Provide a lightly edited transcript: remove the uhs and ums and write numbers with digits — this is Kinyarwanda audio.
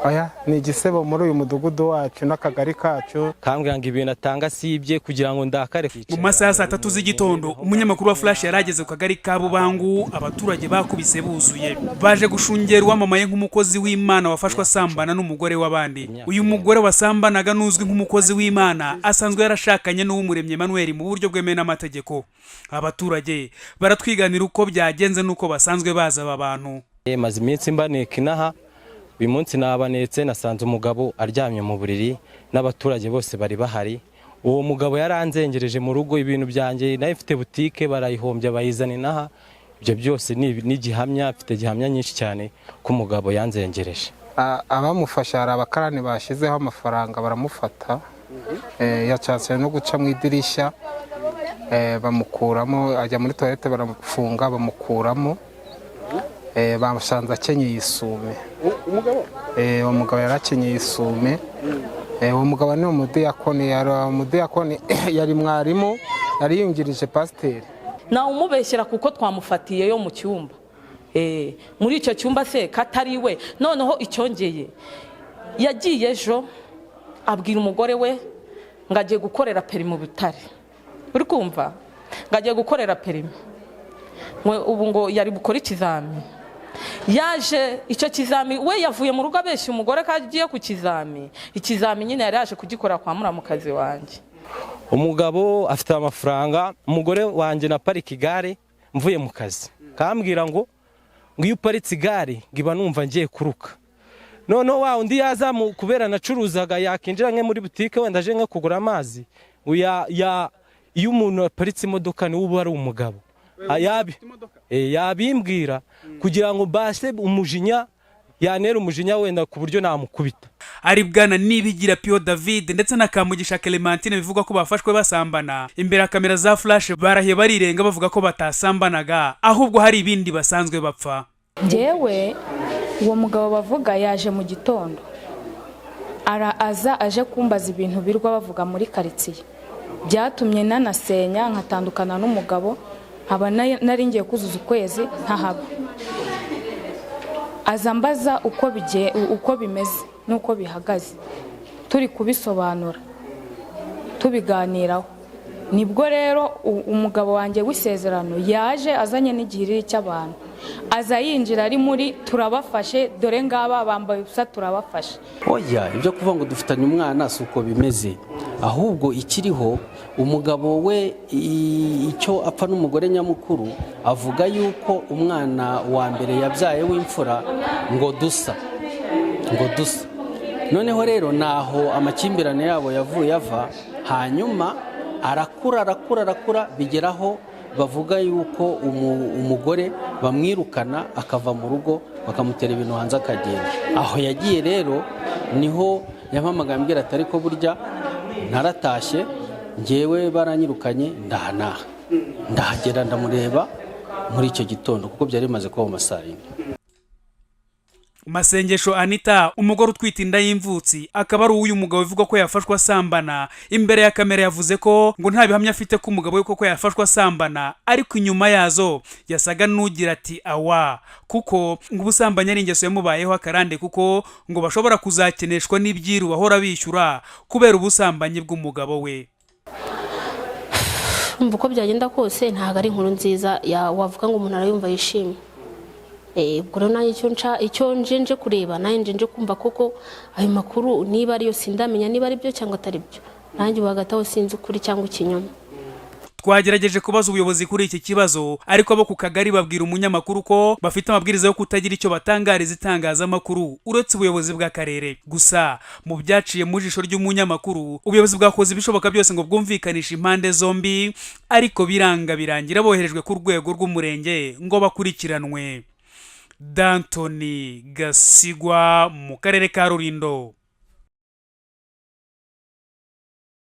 Oya ni igisebo muri uyu mudugudu wacu n'akagari kacu. Kambwira ngo ibintu atanga sibye kugira ngo ndakare. Mu masaha saa 3 z'igitondo umunyamakuru wa Flash yarageze ku kagari ka Bubangu, abaturage bakubise buzuye baje gushungera uwamamaye nk'umukozi w'Imana wafashwe asambana n'umugore wabandi. Uyu mugore wasambanaga nuzwi nk'umukozi w'Imana asanzwe yarashakanye n'uw'umuremye Emmanuel mu buryo bwemewe n'amategeko. Abaturage baratwiganira uko byagenze nuko basanzwe baza aba bantu. Maze iminsi mbaneka inaha, uyu munsi nabanetse nasanze umugabo aryamye mu buriri n'abaturage bose bari bahari. Uwo mugabo yaranzengereje mu rugo, ibintu byanjye nayo ifite butike barayihombya bayizana inaha. Ibyo byose ni gihamya, afite gihamya nyinshi cyane ko umugabo yanzengereje. Abamufasha hari abakarani bashizeho amafaranga baramufata, yacatse no guca mu idirishya, bamukuramo ajya muri toilette baramufunga bamukuramo. Bamusanze akenyeye isume. Uwo mugabo yarakenyeye isume. Uwo mugabo ni umudiyakoni, yari mwarimu, yari yungirije pasiteri. Na umubeshyera kuko twamufatiye yo mu cyumba. Muri icyo cyumba se katari we. Noneho icyongeye yagiye ejo abwira umugore we ngagiye gukorera peri mu Butare. Uri kumva? Ngagiye gukorera peri. Ubu ngo yari gukora ikizami. Yaje icyo kizami we yavuye mu rugo abeshya umugore ko agiye ku kizami. Ikizami nyine yari yaje kugikora kwa muramukazi wanjye. Umugabo afite amafaranga, umugore wanjye na pariki igare mvuye mu kazi. Kambwira ngo iyo uparitse igare ngiba numva ngiye kuruka. Noneho wa undi yaza kubera nacuruzaga yakinjira nke muri butike wenda aje nko kugura amazi. Iyo umuntu aparitse imodoka ni uba ari umugabo. Yabimbwira kugira ngo bashe umujinya, yanera umujinya wenda ku buryo namukubita. Ari bwana Nibigira Pio David ndetse na Kamugisha Clementine bivuga ko bafashwe basambana. Imbere ya kamera za Flash barahiye barirenga bavuga ko batasambanaga, ahubwo hari ibindi basanzwe bapfa. Njyewe uwo mugabo bavuga yaje mu gitondo, aje kumbaza ibintu birwa bavuga muri karitsiye. Byatumye nanasenya nkatandukana n'umugabo, haba nari ngiye kuzuza ukwezi ntahaba. Azambaza uko bimeze nuko bihagaze, turi kubisobanura tubiganiraho. Nibwo rero umugabo wanjye w'isezerano yaje azanye n'igihiriri cy'abantu, aza yinjira ari muri turabafashe, dore ngaba bambaye ubusa turabafashe. Oya, ibyo kuvuga ngo dufitanye umwana si uko bimeze, ahubwo ikiriho umugabo we icyo apfa n'umugore nyamukuru avuga yuko umwana wa mbere yabyaye w'imfura ngo dusa. Noneho rero naho amakimbirane yabo yavuye ava, hanyuma arakura bigeraho bavuga yuko umugore bamwirukana akava mu rugo bakamutera ibintu hanze akagenda. Aho yagiye rero niho yampamagaye ambwira ati ariko burya naratashye, ngewe baranyirukanye ndahagera ndamureba muri icyo gitondo kuko byari bimaze kuba mu masaha 4. Masengesho Anita, umugore utwite inda y'imvutsi, akaba ari uyu mugabo bivuga ko yafashwe asambana. Imbere ya kamera yavuze ko ngo nta bihamya afite ko umugabo we koko yafashwe asambana, ariko inyuma yazo yasaga n'ugira ati awa, kuko ngo ubusambanyi ari ingeso yamubayeho akarande, kuko ngo bashobora kuzakeneshwa n'ibyiru bahora bishyura kubera ubusambanyi bw'umugabo we. Uko byagenda kose ntago ari inkuru nziza wavuga ngo umuntu arayumva yishimye. Ubwo nayo icyo nje kureba, nayo nje kumva koko ayo makuru niba ari yo sindamenya niba ari byo cyangwa atari byo. Nanjye bagataho sinzi ukuri cyangwa ikinyoma. Twagerageje kubaza ubuyobozi kuri iki kibazo, ariko abo ku kagari babwira umunyamakuru ko bafite amabwiriza yo kutagira icyo batangariza itangazamakuru uretse ubuyobozi bw'akarere. Gusa mu byaciye mu jisho ry'umunyamakuru, ubuyobozi bwakoze ibishoboka byose ngo bwumvikanishe impande zombi, ariko birangira boherejwe ku rwego rw'umurenge ngo bakurikiranwe. Dantoni Gasigwa mu karere ka Rulindo.